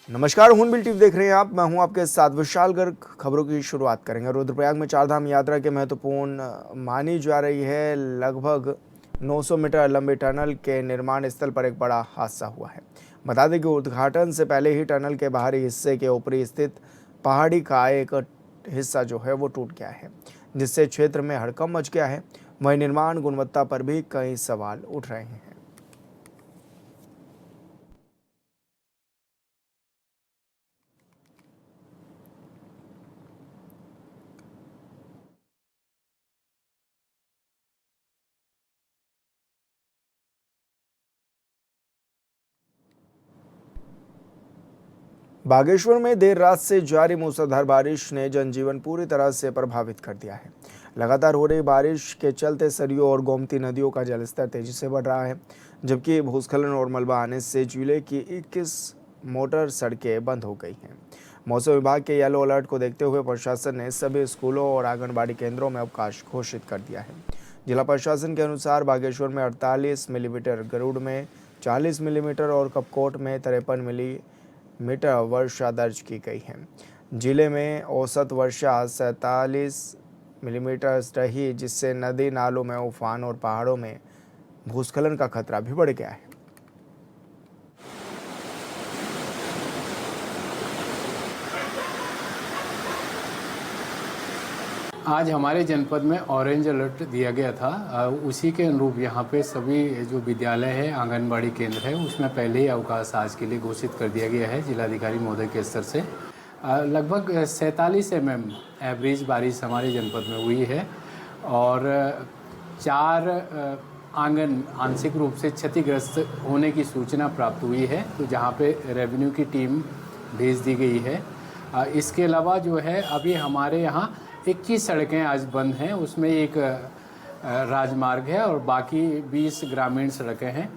नमस्कार, हूनबिल टीवी देख रहे हैं आप। मैं हूं आपके साथ विशाल गर्ग। खबरों की शुरुआत करेंगे। रुद्रप्रयाग में चारधाम यात्रा के महत्वपूर्ण मानी जा रही है लगभग 900 मीटर लंबे टनल के निर्माण स्थल पर एक बड़ा हादसा हुआ है। बता दें कि उद्घाटन से पहले ही टनल के बाहरी हिस्से के ऊपरी स्थित पहाड़ी का एक हिस्सा जो है वो टूट गया है, जिससे क्षेत्र में हड़कंप मच गया है। वहीं निर्माण गुणवत्ता पर भी कई सवाल उठ रहे हैं। बागेश्वर में देर रात से जारी मूसलाधार बारिश ने जनजीवन पूरी तरह से प्रभावित कर दिया है। लगातार हो रही बारिश के चलते सरयू और गोमती नदियों का जलस्तर तेजी से बढ़ रहा है, जबकि भूस्खलन और मलबा आने से जिले की 21 मोटर सड़कें बंद हो गई हैं। मौसम विभाग के येलो अलर्ट को देखते हुए प्रशासन ने सभी स्कूलों और आंगनबाड़ी केंद्रों में अवकाश घोषित कर दिया है। जिला प्रशासन के अनुसार बागेश्वर में 48 मिलीमीटर, गरुड़ में 40 मिलीमीटर और कपकोट में 53 मिलीमीटर वर्षा दर्ज की गई है। जिले में औसत वर्षा 47 मिलीमीटर रही, जिससे नदी नालों में उफान और पहाड़ों में भूस्खलन का खतरा भी बढ़ गया है। आज हमारे जनपद में ऑरेंज अलर्ट दिया गया था। उसी के अनुरूप यहाँ पे सभी जो विद्यालय है, आंगनबाड़ी केंद्र है, उसमें पहले ही अवकाश आज के लिए घोषित कर दिया गया है जिलाधिकारी महोदय के स्तर से। लगभग 47 mm एवरेज बारिश हमारे जनपद में हुई है और 4 आंगन आंशिक रूप से क्षतिग्रस्त होने की सूचना प्राप्त हुई है, तो जहाँ पे रेवेन्यू की टीम भेज दी गई है। इसके अलावा जो है अभी हमारे यहाँ 21 सड़कें आज बंद हैं, उसमें एक राजमार्ग है और बाकी 20 ग्रामीण सड़कें हैं।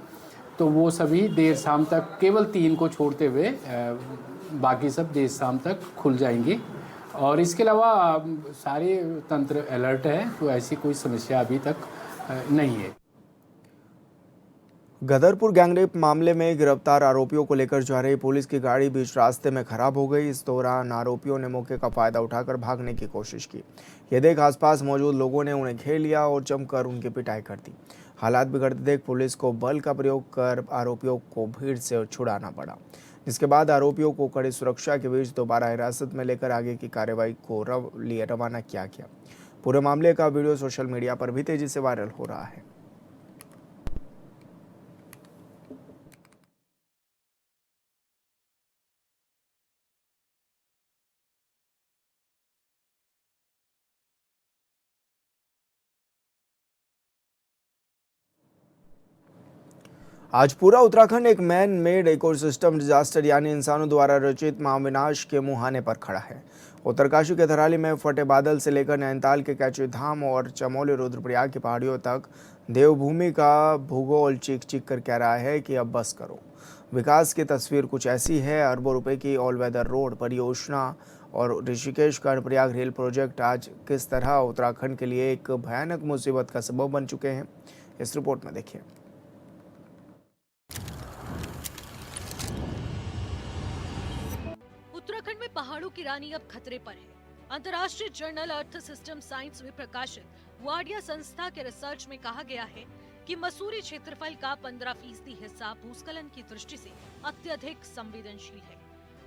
तो वो सभी देर शाम तक, केवल 3 को छोड़ते हुए बाकी सब देर शाम तक खुल जाएंगी। और इसके अलावा सारे तंत्र अलर्ट है, तो ऐसी कोई समस्या अभी तक नहीं है। गदरपुर गैंगरेप मामले में गिरफ्तार आरोपियों को लेकर जा रही पुलिस की गाड़ी बीच रास्ते में खराब हो गई। इस दौरान आरोपियों ने मौके का फायदा उठाकर भागने की कोशिश की। यह देख आसपास मौजूद लोगों ने उन्हें घेर लिया और जमकर उनकी पिटाई कर दी। हालात बिगड़ते देख पुलिस को बल का प्रयोग कर आरोपियों को भीड़ से छुड़ाना पड़ा, जिसके बाद आरोपियों को कड़ी सुरक्षा के बीच दोबारा हिरासत में लेकर आगे की कार्रवाई को रवाना किया गया। पूरे मामले का वीडियो सोशल मीडिया पर भी तेजी से वायरल हो रहा है। आज पूरा उत्तराखंड एक मैन मेड इकोसिस्टम डिजास्टर यानी इंसानों द्वारा रचित महाविनाश के मुहाने पर खड़ा है। उत्तरकाशी के थराली में फटे बादल से लेकर नैनीताल के कैची धाम और चमोली रुद्रप्रयाग की पहाड़ियों तक देवभूमि का भूगोल चीख चीख कर कह रहा है कि अब बस करो। विकास की तस्वीर कुछ ऐसी है। अरबों रुपए की ऑल वेदर रोड परियोजना और ऋषिकेश कर्णप्रयाग रेल प्रोजेक्ट आज किस तरह उत्तराखंड के लिए एक भयानक मुसीबत का सबब बन चुके हैं, इस रिपोर्ट में देखिए। उत्तराखंड में पहाड़ों की रानी अब खतरे पर है। अंतर्राष्ट्रीय जर्नल अर्थ सिस्टम साइंस में प्रकाशित वाडिया संस्था के रिसर्च में कहा गया है कि मसूरी क्षेत्रफल का 15% हिस्सा भूस्खलन की दृष्टि से अत्यधिक संवेदनशील है।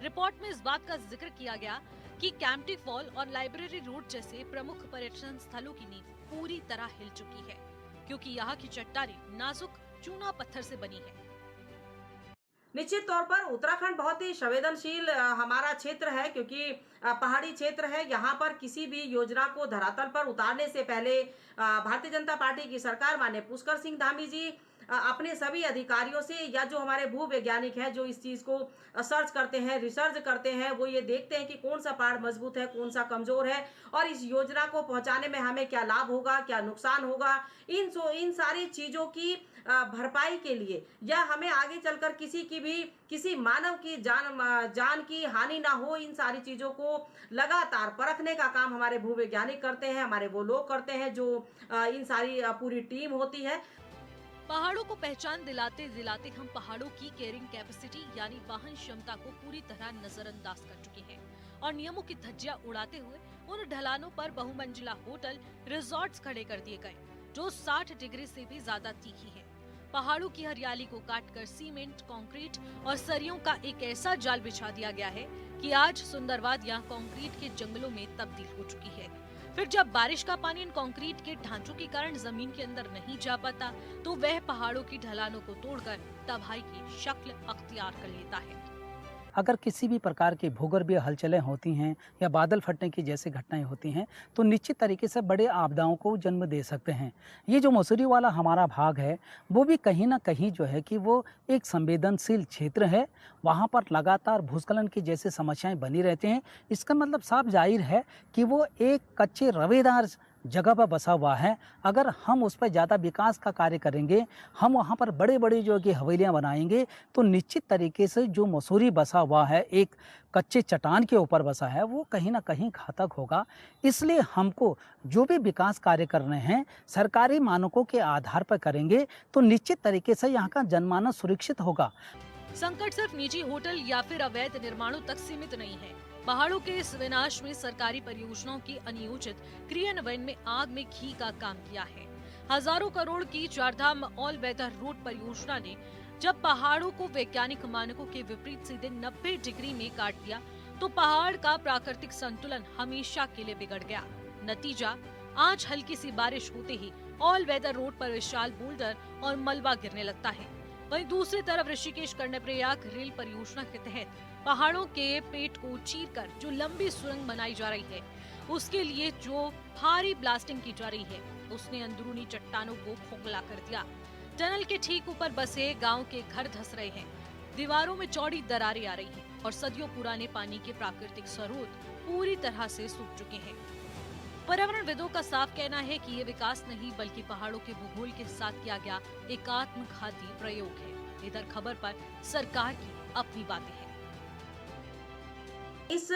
रिपोर्ट में इस बात का जिक्र किया गया कि कैंपटी फॉल और लाइब्रेरी रोड जैसे प्रमुख पर्यटन स्थलों की नींव पूरी तरह हिल चुकी है, क्योंकि यहाँ की चट्टानें नाजुक चूना पत्थर से बनी है। निश्चित तौर पर उत्तराखंड बहुत ही संवेदनशील हमारा क्षेत्र है, क्योंकि पहाड़ी क्षेत्र है। यहाँ पर किसी भी योजना को धरातल पर उतारने से पहले भारतीय जनता पार्टी की सरकार माननीय पुष्कर सिंह धामी जी अपने सभी अधिकारियों से, या जो हमारे भू वैज्ञानिक हैं जो इस चीज़ को सर्च करते हैं, रिसर्च करते हैं, वो ये देखते हैं कि कौन सा पहाड़ मजबूत है, कौन सा कमजोर है और इस योजना को पहुंचाने में हमें क्या लाभ होगा, क्या नुकसान होगा। इन सारी चीज़ों की भरपाई के लिए, या हमें आगे चलकर किसी मानव की जान की हानि ना हो, इन सारी चीज़ों को लगातार परखने का काम हमारे भू वैज्ञानिक करते हैं, हमारे वो लोग करते हैं जो इन सारी पूरी टीम होती है। पहाड़ों को पहचान दिलाते दिलाते हम पहाड़ों की कैरिंग कैपेसिटी यानी वाहन क्षमता को पूरी तरह नजरअंदाज कर चुके हैं और नियमों की धज्जियां उड़ाते हुए उन ढलानों पर बहुमंजिला होटल रिजॉर्ट्स खड़े कर दिए गए जो 60 डिग्री से भी ज्यादा तीखी है। पहाड़ों की हरियाली को काटकर सीमेंट, कंक्रीट और सरियों का एक ऐसा जाल बिछा दिया गया है कि आज सुंदरवाद यहाँ कंक्रीट के जंगलों में तब्दील हो चुकी है। फिर जब बारिश का पानी इन कंक्रीट के ढांचों के कारण जमीन के अंदर नहीं जा पाता तो वह पहाड़ों की ढलानों को तोड़कर तबाही की शक्ल अख्तियार कर लेता है। अगर किसी भी प्रकार की भूगर्भीय हलचलें होती हैं या बादल फटने की जैसी घटनाएं होती हैं तो निश्चित तरीके से बड़े आपदाओं को जन्म दे सकते हैं। ये जो मसूरी वाला हमारा भाग है वो भी कहीं ना कहीं जो है कि वो एक संवेदनशील क्षेत्र है। वहाँ पर लगातार भूस्खलन की जैसी समस्याएं बनी रहती हैं। इसका मतलब साफ जाहिर है कि वो एक कच्चे रवेदार जगह पर बसा हुआ है। अगर हम उस पर ज़्यादा विकास का कार्य करेंगे, हम वहाँ पर बड़े बड़े जो कि हवेलियाँ बनाएंगे तो निश्चित तरीके से जो मसूरी बसा हुआ है, एक कच्चे चट्टान के ऊपर बसा है, वो कहीं ना कहीं घातक होगा। इसलिए हमको जो भी विकास कार्य करने हैं सरकारी मानकों के आधार पर करेंगे तो निश्चित तरीके से यहाँ का जनमानस सुरक्षित होगा। संकट सिर्फ निजी होटल या फिर अवैध निर्माणों तक सीमित नहीं है। पहाड़ों के इस विनाश में सरकारी परियोजनाओं की अनियोजित क्रियान्वयन में आग में घी का काम किया है। हजारों करोड़ की चारधाम ऑल वेदर रोड परियोजना ने जब पहाड़ों को वैज्ञानिक मानकों के विपरीत सीधे 90 डिग्री में काट दिया तो पहाड़ का प्राकृतिक संतुलन हमेशा के लिए बिगड़ गया। नतीजा, आज हल्की सी बारिश होते ही ऑल वेदर रोड पर विशाल बोल्डर और मलबा गिरने लगता है। वहीं दूसरी तरफ ऋषिकेश कर्णप्रयाग रेल परियोजना के तहत पहाड़ों के पेट को चीरकर जो लंबी सुरंग बनाई जा रही है उसके लिए जो भारी ब्लास्टिंग की जा रही है उसने अंदरूनी चट्टानों को खोखला कर दिया। टनल के ठीक ऊपर बसे गांव के घर धंस रहे हैं, दीवारों में चौड़ी दरारें आ रही हैं और सदियों पुराने पानी के प्राकृतिक स्रोत पूरी तरह से सूख चुके हैं। पर्यावरणविदों का साफ कहना है कि ये विकास नहीं बल्कि पहाड़ों के भूगोल के साथ किया गया एक आत्मघाती प्रयोग है। इधर खबर पर सरकार की अपनी बातें हैं। इस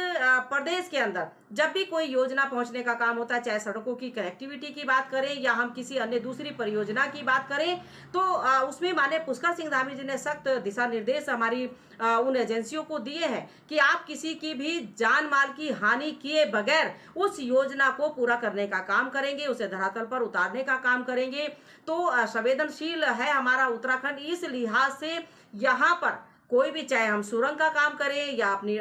प्रदेश के अंदर जब भी कोई योजना पहुंचने का काम होता है, चाहे सड़कों की कनेक्टिविटी की बात करें या हम किसी अन्य दूसरी परियोजना की बात करें, तो उसमें माननीय पुष्कर सिंह धामी जी ने सख्त दिशा निर्देश हमारी उन एजेंसियों को दिए हैं कि आप किसी की भी जान माल की हानि किए बगैर उस योजना को पूरा करने का काम करेंगे, उसे धरातल पर उतारने का काम करेंगे। तो संवेदनशील है हमारा उत्तराखंड इस लिहाज से। यहाँ पर कोई भी, चाहे हम सुरंग का काम करें या अपनी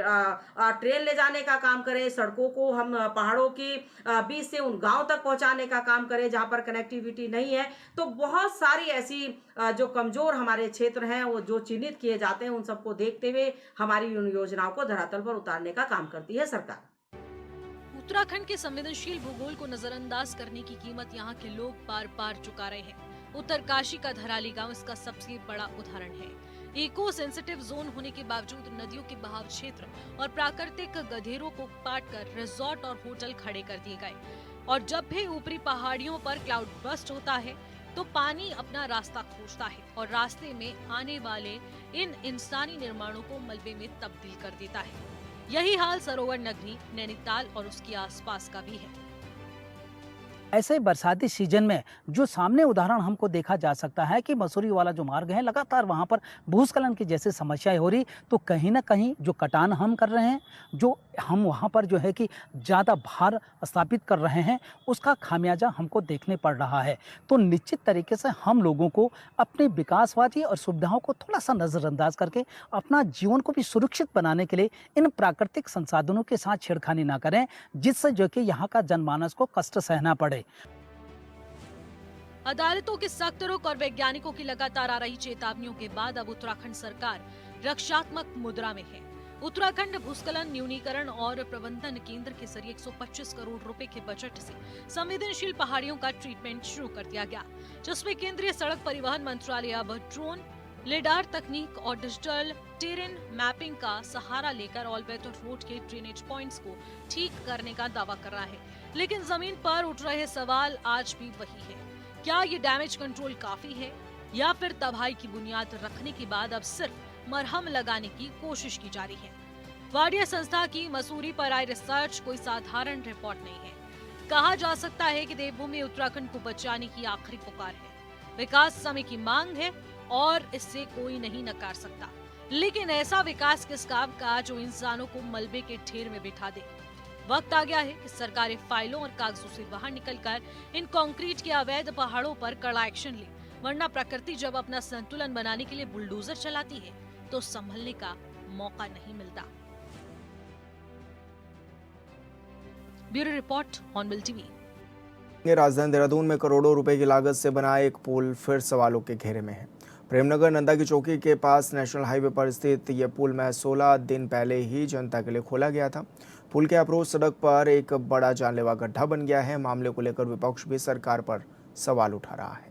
ट्रेन ले जाने का काम करें, सड़कों को हम पहाड़ों के बीच से उन गांव तक पहुंचाने का काम करें जहां पर कनेक्टिविटी नहीं है, तो बहुत सारी ऐसी जो कमजोर हमारे क्षेत्र हैं वो जो चिन्हित किए जाते हैं, उन सबको देखते हुए हमारी उन योजनाओं को धरातल पर उतारने का काम करती है सरकार। उत्तराखंड के संवेदनशील भूगोल को नजरअंदाज करने की कीमत यहाँ के लोग बार बार चुका रहे हैं। उत्तरकाशी का धराली गांव इसका सबसे बड़ा उदाहरण है। इको सेंसिटिव जोन होने के बावजूद नदियों के बहाव क्षेत्र और प्राकृतिक गधेरों को काटकर रिजॉर्ट और होटल खड़े कर दिए गए और जब भी ऊपरी पहाड़ियों पर क्लाउड बस्ट होता है तो पानी अपना रास्ता खोजता है और रास्ते में आने वाले इन इंसानी निर्माणों को मलबे में तब्दील कर देता है। यही हाल सरोवर नगरी, नैनीताल और उसके आसपास का भी है। ऐसे बरसाती सीजन में जो सामने उदाहरण हमको देखा जा सकता है कि मसूरी वाला जो मार्ग है लगातार वहाँ पर भूस्खलन की जैसी समस्याएं हो रही, तो कहीं ना कहीं जो कटान हम कर रहे हैं, जो हम वहाँ पर जो है कि ज़्यादा भार स्थापित कर रहे हैं, उसका खामियाजा हमको देखने पड़ रहा है। तो निश्चित तरीके से हम लोगों को अपनी विकासवादी और सुविधाओं को थोड़ा सा नज़रअंदाज करके अपना जीवन को भी सुरक्षित बनाने के लिए इन प्राकृतिक संसाधनों के साथ छेड़खानी ना करें, जिससे जो कि यहाँ का जनमानस को कष्ट सहना पड़े। अदालतों के सख्त रुख और वैज्ञानिकों की लगातार आ रही चेतावनियों के बाद अब उत्तराखंड सरकार रक्षात्मक मुद्रा में है। उत्तराखंड भूस्खलन न्यूनीकरण और प्रबंधन केंद्र के जरिए 125 करोड़ रुपए के बजट से संवेदनशील पहाड़ियों का ट्रीटमेंट शुरू कर दिया गया, जिसमें केंद्रीय सड़क परिवहन मंत्रालय अब ड्रोन, लिडार तकनीक और डिजिटल टेरेन मैपिंग का सहारा लेकर ऑल वेदर रोड के ड्रेनेज पॉइंट्स को ठीक करने का दावा कर रहा है। लेकिन जमीन पर उठ रहे सवाल आज भी वही है, क्या ये डैमेज कंट्रोल काफी है या फिर तबाही की बुनियाद रखने के बाद अब सिर्फ मरहम लगाने की कोशिश की जा रही है। वाडिया संस्था की मसूरी पर आई रिसर्च कोई साधारण रिपोर्ट नहीं है। कहा जा सकता है कि देवभूमि उत्तराखंड को बचाने की आखिरी पुकार है। विकास समय की मांग है और इससे कोई नहीं नकार सकता, लेकिन ऐसा विकास किस काम का जो इंसानों को मलबे के ढेर में बिठा दे। वक्त आ गया है कि सरकारें फाइलों और कागजों से बाहर निकलकर इन कंक्रीट के अवैध पहाड़ों पर कड़ा एक्शन ले, वरना प्रकृति जब अपना संतुलन बनाने के लिए बुलडोजर चलाती है तो संभलने का मौका नहीं मिलता। Bureau report, hornbill TV. राजधानी देहरादून में करोड़ों रुपए की लागत से बना एक पुल फिर सवालों के घेरे में है। प्रेमनगर नंदा की चौकी के पास नेशनल हाईवे पर स्थित यह पुल में 16 दिन पहले ही जनता के लिए खोला गया था। पुल के अप्रोच सड़क पर एक बड़ा जानलेवा गड्ढा बन गया है। मामले को लेकर विपक्ष भी सरकार पर सवाल उठा रहा है।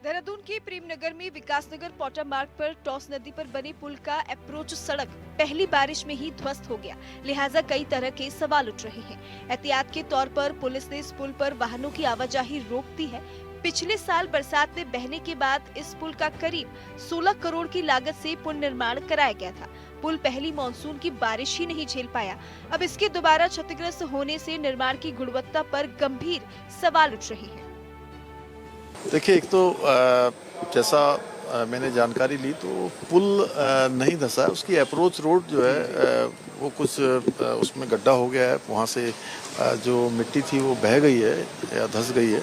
देहरादून के प्रेमनगर में विकासनगर पोटा मार्ग पर टॉस नदी पर बने पुल का अप्रोच सड़क पहली बारिश में ही ध्वस्त हो गया, लिहाजा कई तरह के सवाल उठ रहे हैं। एहतियात के तौर पर पुलिस ने इस पुल पर वाहनों की आवाजाही रोक दी है। पिछले साल बरसात में बहने के बाद इस पुल का करीब 16 करोड़ की लागत से पुनर्निर्माण कराया गया था। पुल पहली मानसून की बारिश ही नहीं झेल पाया। अब इसके दोबारा क्षतिग्रस्त होने से निर्माण की गुणवत्ता पर गंभीर सवाल उठ रहे हैं। देखिए, एक तो जैसा मैंने जानकारी ली तो पुल नहीं धंसा है, उसकी अप्रोच रोड जो है वो कुछ उसमें गड्ढा हो गया है, वहाँ से जो मिट्टी थी वो बह गई है या धंस गई है,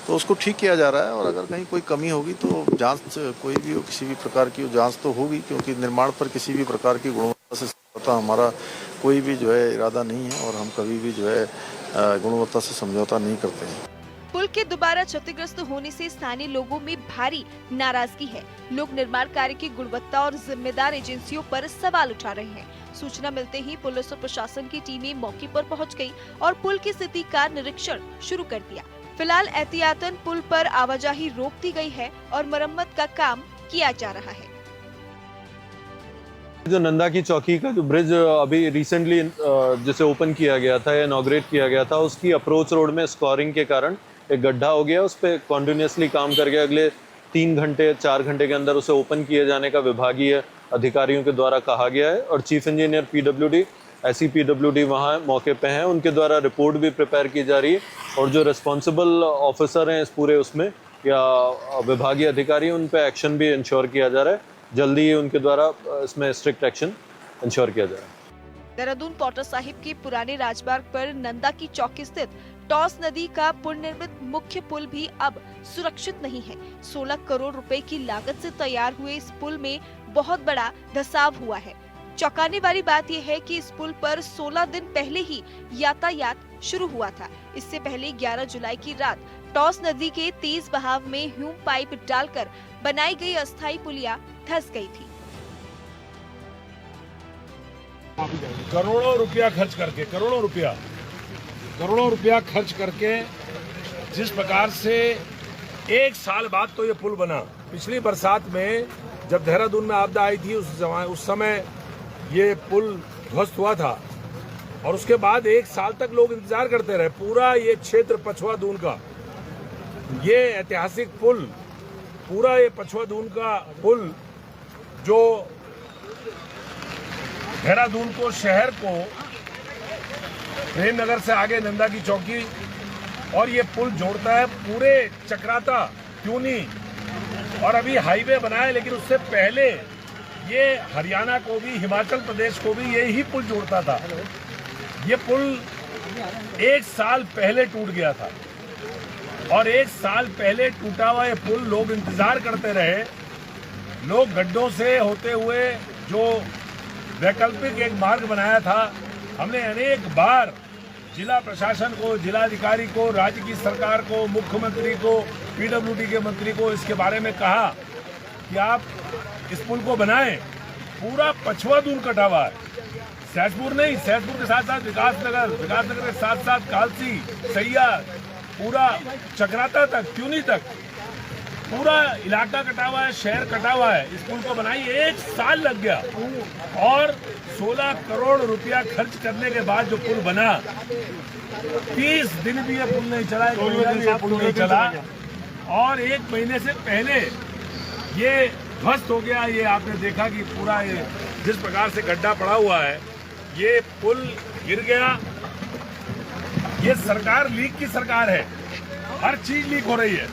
तो उसको ठीक किया जा रहा है। और अगर कहीं कोई कमी होगी तो जांच कोई भी हो, किसी भी प्रकार की जांच तो होगी, क्योंकि निर्माण पर किसी भी प्रकार की गुणवत्ता से समझौता हमारा कोई भी जो है इरादा नहीं है और हम कभी भी जो है गुणवत्ता से समझौता नहीं करते हैं। पुल के दोबारा क्षतिग्रस्त होने से स्थानीय लोगों में भारी नाराजगी है। लोग निर्माण कार्य की गुणवत्ता और जिम्मेदार एजेंसियों पर सवाल उठा रहे हैं। सूचना मिलते ही पुलिस और प्रशासन की टीमें मौके पर पहुंच गई और पुल की स्थिति का निरीक्षण शुरू कर दिया। फिलहाल एहतियातन पुल पर आवाजाही रोक दी गई है और मरम्मत का काम किया जा रहा है। जो नंदा की चौकी का जो ब्रिज अभी रिसेंटली जिसे ओपन किया गया था या इनॉग्रेट किया गया था, उसकी अप्रोच रोड में स्कोरिंग के कारण एक गड्ढा हो गया। उस पर कॉन्टिन्यूसली काम करके अगले 3 घंटे 4 घंटे के अंदर उसे ओपन किए जाने का विभागीय अधिकारियों के द्वारा कहा गया है। और चीफ इंजीनियर PWD, ऐसी PWD वहाँ मौके पे हैं, उनके द्वारा रिपोर्ट भी प्रिपेयर की जा रही है। और जो रिस्पॉन्सिबल ऑफिसर हैं इस पूरे उसमें या विभागीय अधिकारी, उन पर एक्शन भी इंश्योर किया जा रहा है। जल्दी ही उनके द्वारा इसमें स्ट्रिक्ट एक्शन इंश्योर किया जा रहा है। देहरादून पोटा साहिब के पुराने राजमार्ग पर नंदा की चौकी स्थित टॉस नदी का पुनर्निर्मित मुख्य पुल भी अब सुरक्षित नहीं है। 16 करोड़ रुपए की लागत से तैयार हुए इस पुल में बहुत बड़ा धंसाव हुआ है। चौंकाने वाली बात यह है कि इस पुल पर 16 दिन पहले ही यातायात शुरू हुआ था। इससे पहले 11 जुलाई की रात टॉस नदी के तेज बहाव में ह्यूम पाइप डालकर बनाई गई अस्थायी पुलिया धंस गई थी। करोड़ों रुपया खर्च करके जिस प्रकार से 1 साल बाद तो ये पुल बना। पिछली बरसात में जब देहरादून में आपदा आई थी उस समय ये पुल ध्वस्त हुआ था और उसके बाद 1 साल तक लोग इंतजार करते रहे। पूरा ये क्षेत्र पछुआ दून का ये ऐतिहासिक पुल, पूरा ये पछुआ दून का पुल जो देहरादून को, शहर को, प्रेमनगर से आगे नंदा की चौकी और ये पुल जोड़ता है पूरे चक्राता, ट्यूनी और अभी हाईवे बना है। लेकिन उससे पहले ये हरियाणा को भी, हिमाचल प्रदेश को भी यही पुल जोड़ता था। ये पुल 1 साल पहले टूट गया था और 1 साल पहले टूटा हुआ ये पुल लोग इंतजार करते रहे। लोग गड्ढों से होते हुए जो वैकल्पिक एक मार्ग बनाया था, हमने अनेक बार जिला प्रशासन को, जिलाधिकारी को, राज्य की सरकार को, मुख्यमंत्री को, PWD के मंत्री को इसके बारे में कहा कि आप इस पुल को बनाएं। पूरा पछुआ दून कटा हुआ है, सहसपुर नहीं, सहसपुर के साथ साथ विकासनगर के साथ साथ कालसी, सैया, पूरा चक्राता तक, ट्यूनी तक पूरा इलाका कटा हुआ है, शहर कटा हुआ है। इस पुल को बनाई 1 साल लग गया और 16 करोड़ रुपया खर्च करने के बाद जो पुल बना, 30 दिन भी ये पुल नहीं चला, 1 महीना भी ये पुल नहीं चला और 1 महीने से पहले ये ध्वस्त हो गया। ये आपने देखा कि पूरा ये जिस प्रकार से गड्ढा पड़ा हुआ है, ये पुल गिर गया। ये सरकार लीक की सरकार है, हर चीज लीक हो रही है,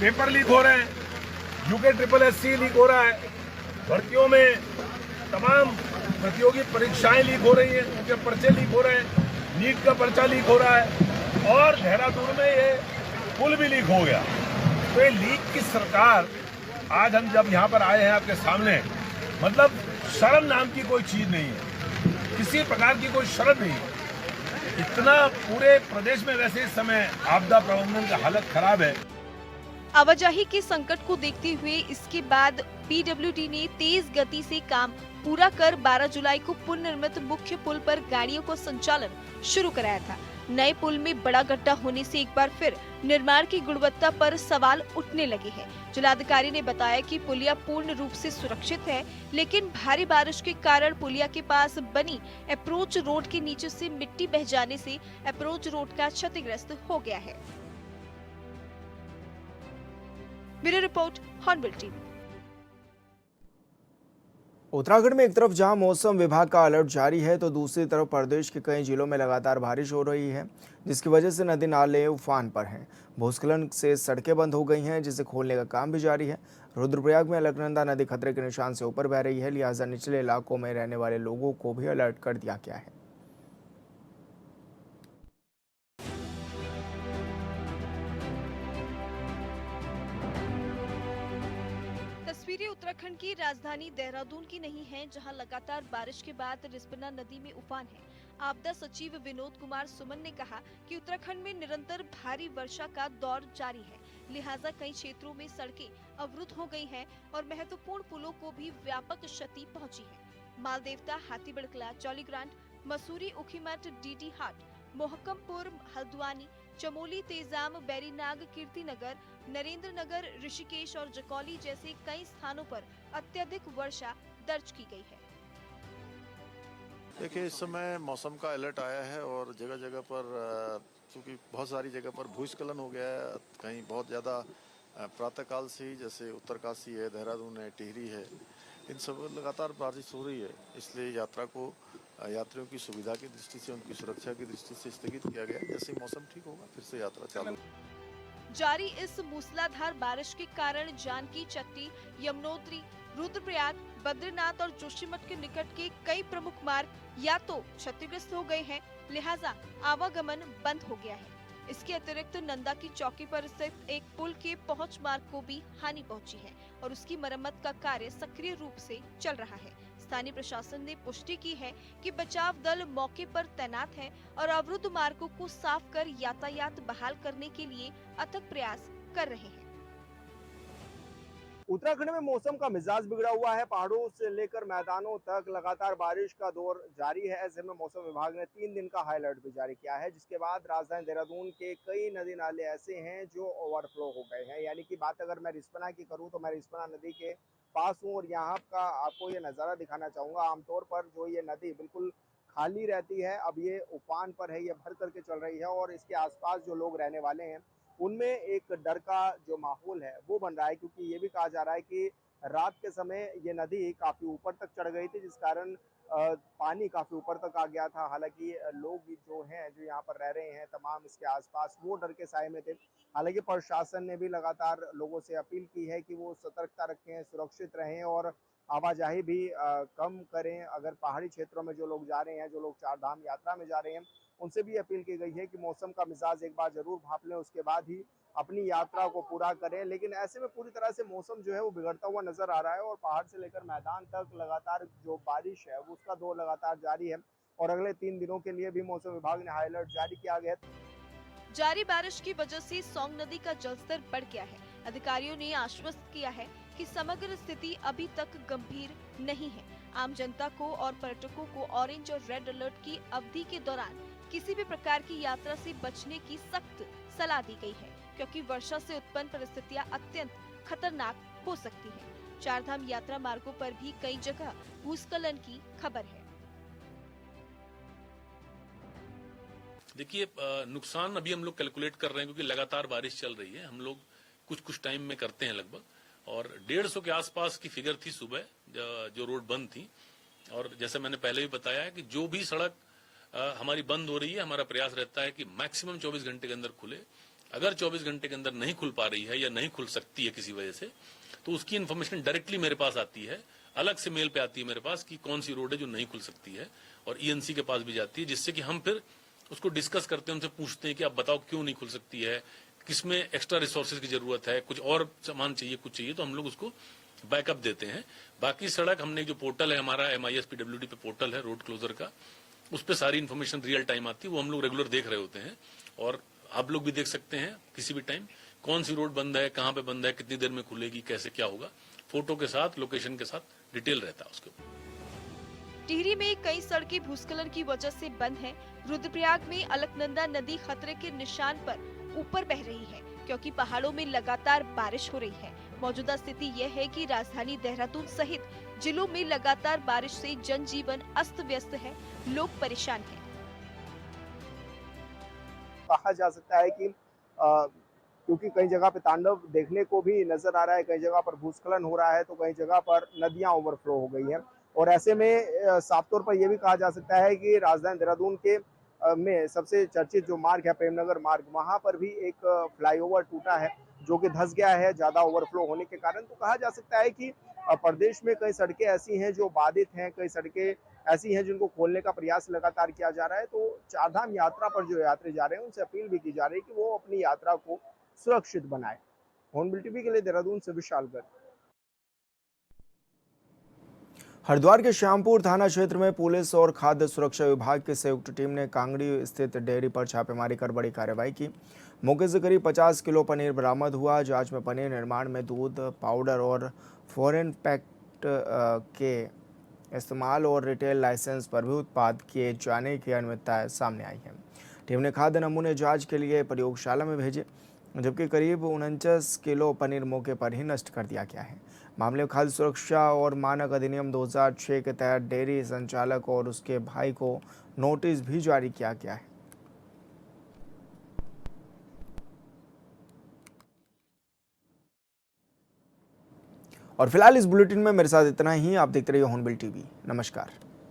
पेपर लीक हो रहे हैं, यूके SSSC लीक हो रहा है, भर्तियों में तमाम प्रतियोगी परीक्षाएं लीक हो रही हैं, उनके पर्चे लीक हो रहे हैं, नीट का पर्चा लीक हो रहा है और देहरादून में ये पुल भी लीक हो गया। तो ये लीक की सरकार, आज हम जब यहाँ पर आए हैं आपके सामने, मतलब शर्म नाम की कोई चीज नहीं है, किसी प्रकार की कोई शर्म नहीं है। इतना पूरे प्रदेश में वैसे इस समय आपदा प्रबंधन का हालत खराब है। आवाजाही के संकट को देखते हुए इसके बाद पीडब्ल्यूडी ने तेज गति से काम पूरा कर 12 जुलाई को पुनर्निर्मित मुख्य पुल पर गाड़ियों को संचालन शुरू कराया था। नए पुल में बड़ा गड्ढा होने से एक बार फिर निर्माण की गुणवत्ता पर सवाल उठने लगे हैं। जिलाधिकारी ने बताया कि पुलिया पूर्ण रूप से सुरक्षित है, लेकिन भारी बारिश के कारण पुलिया के पास बनी अप्रोच रोड के नीचे से मिट्टी बह जाने से अप्रोच रोड का क्षतिग्रस्त हो गया है। Bureau report, hornbill TV. Uttarakhand में एक तरफ जहां मौसम विभाग का अलर्ट जारी है, तो दूसरी तरफ प्रदेश के कई जिलों में लगातार बारिश हो रही है, जिसकी वजह से नदी नाले उफान पर हैं। भूस्खलन से सड़कें बंद हो गई हैं, जिसे खोलने का काम भी जारी है। रुद्रप्रयाग में अलकनंदा नदी खतरे के निशान से ऊपर बह रही है, लिहाजा निचले इलाकों में रहने वाले लोगों को भी अलर्ट कर दिया गया है। तस्वीरें उत्तराखंड की राजधानी देहरादून की नहीं हैं, जहां लगातार बारिश के बाद रिस्पना नदी में उफान है। आपदा सचिव विनोद कुमार सुमन ने कहा कि उत्तराखंड में निरंतर भारी वर्षा का दौर जारी है, लिहाजा कई क्षेत्रों में सड़कें अवरुद्ध हो गई हैं और महत्वपूर्ण पुलों को भी व्यापक क्षति पहुंची है। मालदेवता, हाथीबड़कला, जौलीग्रांट, मसूरी, उखीमठ, डीडी हाट, मोहकमपुर, हल्द्वानी, चमोली, तेजाम, बैरीनाग, कीर्तिनगर, नरेंद्र नगर, ऋषिकेश और जकौली जैसे कई स्थानों पर अत्यधिक वर्षा दर्ज की गई है। देखिए, इस समय मौसम का अलर्ट आया है और जगह जगह पर क्योंकि बहुत सारी जगह पर भूस्खलन हो गया है, कहीं बहुत ज़्यादा प्रातःकाल से ही, जैसे उत्तरकाशी है, देहरादून है, टिहरी है, इन सब लगातार बारिश हो रही है। इसलिए यात्रा को यात्रियों की सुविधा की दृष्टि से, उनकी सुरक्षा की दृष्टि से स्थगित किया गया है। जैसे मौसम ठीक होगा फिर से यात्रा चालू। जारी इस मूसलाधार बारिश के कारण जानकी चट्टी, यमुनोत्री, रुद्रप्रयाग, बद्रीनाथ और जोशीमठ के निकट के कई प्रमुख मार्ग या तो क्षतिग्रस्त हो गए हैं, लिहाजा आवागमन बंद हो गया है। इसके अतिरिक्त नंदा की चौकी पर स्थित एक पुल के पहुंच मार्ग को भी हानि पहुंची है और उसकी मरम्मत का कार्य सक्रिय रूप से चल रहा है। स्थानीय प्रशासन ने पुष्टि की है कि बचाव दल मौके पर तैनात है और अवरुद्ध मार्गों को साफ कर यातायात बहाल करने के लिए अथक प्रयास कर रहे हैं। उत्तराखंड में मौसम का मिजाज बिगड़ा हुआ है। पहाड़ों से लेकर मैदानों तक लगातार बारिश का दौर जारी है। ऐसे में मौसम विभाग ने 3 दिन का हाई अलर्ट भी जारी किया है, जिसके बाद राजधानी देहरादून के कई नदी नाले ऐसे हैं जो ओवरफ्लो हो गए हैं। यानी कि बात अगर मैं रिस्पना की करूं तो मैं रिस्पना नदी के पास हूं और यहाँ का आपको ये नज़ारा दिखाना चाहूँगा। आमतौर पर जो ये नदी बिल्कुल खाली रहती है, अब ये उफान पर है, ये भर करके चल रही है और इसके आसपास जो लोग रहने वाले हैं उनमें एक डर का जो माहौल है वो बन रहा है, क्योंकि ये भी कहा जा रहा है कि रात के समय ये नदी काफ़ी ऊपर तक चढ़ गई थी, जिस कारण पानी काफ़ी ऊपर तक आ गया था। हालांकि लोग जो हैं, जो यहाँ पर रह रहे हैं तमाम इसके आसपास, वो डर के साए में थे। हालांकि प्रशासन ने भी लगातार लोगों से अपील की है कि वो सतर्कता रखें, सुरक्षित रहें और आवाजाही भी कम करें। अगर पहाड़ी क्षेत्रों में जो लोग जा रहे हैं, जो लोग चार धाम यात्रा में जा रहे हैं, उनसे भी अपील की गई है कि मौसम का मिजाज एक बार जरूर भांप लें, उसके बाद ही अपनी यात्रा को पूरा करें। लेकिन ऐसे में पूरी तरह से मौसम जो है वो बिगड़ता हुआ नजर आ रहा है और पहाड़ से लेकर मैदान तक लगातार जो बारिश है वो उसका दौर लगातार जारी है और अगले 3 दिनों के लिए भी मौसम विभाग ने हाई अलर्ट जारी किया गया है। जारी बारिश की वजह से सौंग नदी का जलस्तर बढ़ गया है। अधिकारियों ने आश्वस्त किया है कि समग्र स्थिति अभी तक गंभीर नहीं है। आम जनता को और पर्यटकों को ऑरेंज और रेड अलर्ट की अवधि के दौरान किसी भी प्रकार की यात्रा से बचने की सख्त सलाह दी गई है, क्योंकि वर्षा से उत्पन्न परिस्थितियां अत्यंत खतरनाक हो सकती हैं। चारधाम यात्रा मार्गों पर भी कई जगह भूस्खलन की खबर है। देखिए, नुकसान अभी हम लोग कैलकुलेट कर रहे हैं, क्योंकि लगातार बारिश चल रही है। हम लोग कुछ टाइम में करते हैं लगभग, और 150 के आसपास की फिगर थी सुबह जो रोड बंद थी। और जैसे मैंने पहले भी बताया है कि जो भी सड़क हमारी बंद हो रही है, हमारा प्रयास रहता है कि मैक्सिमम 24 घंटे के अंदर खुले। अगर 24 घंटे के अंदर नहीं खुल पा रही है या नहीं खुल सकती है किसी वजह से, तो उसकी इन्फॉर्मेशन डायरेक्टली मेरे पास आती है, अलग से मेल पे आती है मेरे पास कि कौन सी रोड है जो नहीं खुल सकती है, और ईएनसी के पास भी जाती है, जिससे कि हम फिर उसको डिस्कस करते हैं, उनसे पूछते हैं कि आप बताओ क्यों नहीं खुल सकती है, किसमें एक्स्ट्रा रिसोर्सेज की जरूरत है, कुछ और सामान चाहिए, कुछ चाहिए, तो हम लोग उसको बैकअप देते हैं। बाकी सड़क हमने जो पोर्टल है हमारा MISPWD पे पोर्टल है रोड क्लोजर का, उस पर सारी इन्फॉर्मेशन रियल टाइम आती है, वो हम लोग रेगुलर देख रहे होते हैं, और आप लोग भी देख सकते हैं किसी भी टाइम कौन सी रोड बंद है, कहाँ पे बंद है, कितनी देर में खुलेगी, कैसे क्या होगा, फोटो के साथ, लोकेशन के साथ डिटेल रहता है उसके ऊपर। टिहरी में कई सड़कें भूस्खलन की वजह से बंद हैं। रुद्रप्रयाग में अलकनंदा नदी खतरे के निशान पर ऊपर बह रही है, क्योंकि पहाड़ों में लगातार बारिश हो रही है। मौजूदा स्थिति यह है कि राजधानी देहरादून सहित जिलों में लगातार बारिश से जनजीवन अस्त व्यस्त है, लोग परेशान हैं। कहा जा सकता है कि क्योंकि कई जगह पे तांडव देखने को भी नजर आ रहा है, कई जगह पर भूस्खलन हो रहा है, तो कई जगह पर नदियां ओवरफ्लो हो गई हैं, और ऐसे में साफ तौर पर यह भी कहा जा सकता है कि राजधानी देहरादून के में सबसे चर्चित जो मार्ग है प्रेमनगर मार्ग, वहां पर भी एक फ्लाईओवर टूटा है जो कि धंस गया है ज्यादा ओवरफ्लो होने के कारण। तो कहा जा सकता है कि प्रदेश में कई सड़कें ऐसी हैं जो बाधित हैं, कई सड़कें ऐसी हैं जिनको खोलने का प्रयास लगातार किया जा रहा है। तो चारधाम यात्रा पर जो यात्री जा रहे हैं उनसे अपील भी की जा रही है कि वो अपनी यात्रा को सुरक्षित बनाए। हॉर्नबिल टीवी के लिए देहरादून से विशाल गर्ग। हरिद्वार के श्यामपुर थाना क्षेत्र में पुलिस और खाद्य सुरक्षा विभाग की संयुक्त टीम ने कांगड़ी स्थित डेयरी पर छापेमारी कर बड़ी कार्रवाई की। मौके से करीब 50 किलो पनीर बरामद हुआ। जांच में पनीर निर्माण में दूध पाउडर और फॉरेन पैक्ट के इस्तेमाल और रिटेल लाइसेंस पर भी उत्पाद किए जाने की अनियमितताएं सामने आई हैं। टीम ने खाद्य नमूने जांच के लिए प्रयोगशाला में भेजे, जबकि करीब 49 किलो पनीर मौके पर ही नष्ट कर दिया गया है। मामले में खाद्य सुरक्षा और मानक अधिनियम 2006 के तहत डेयरी संचालक और उसके भाई को नोटिस भी जारी किया गया है। और फिलहाल इस बुलेटिन में मेरे साथ इतना ही। आप देखते रहिए हॉर्नबिल टीवी। नमस्कार।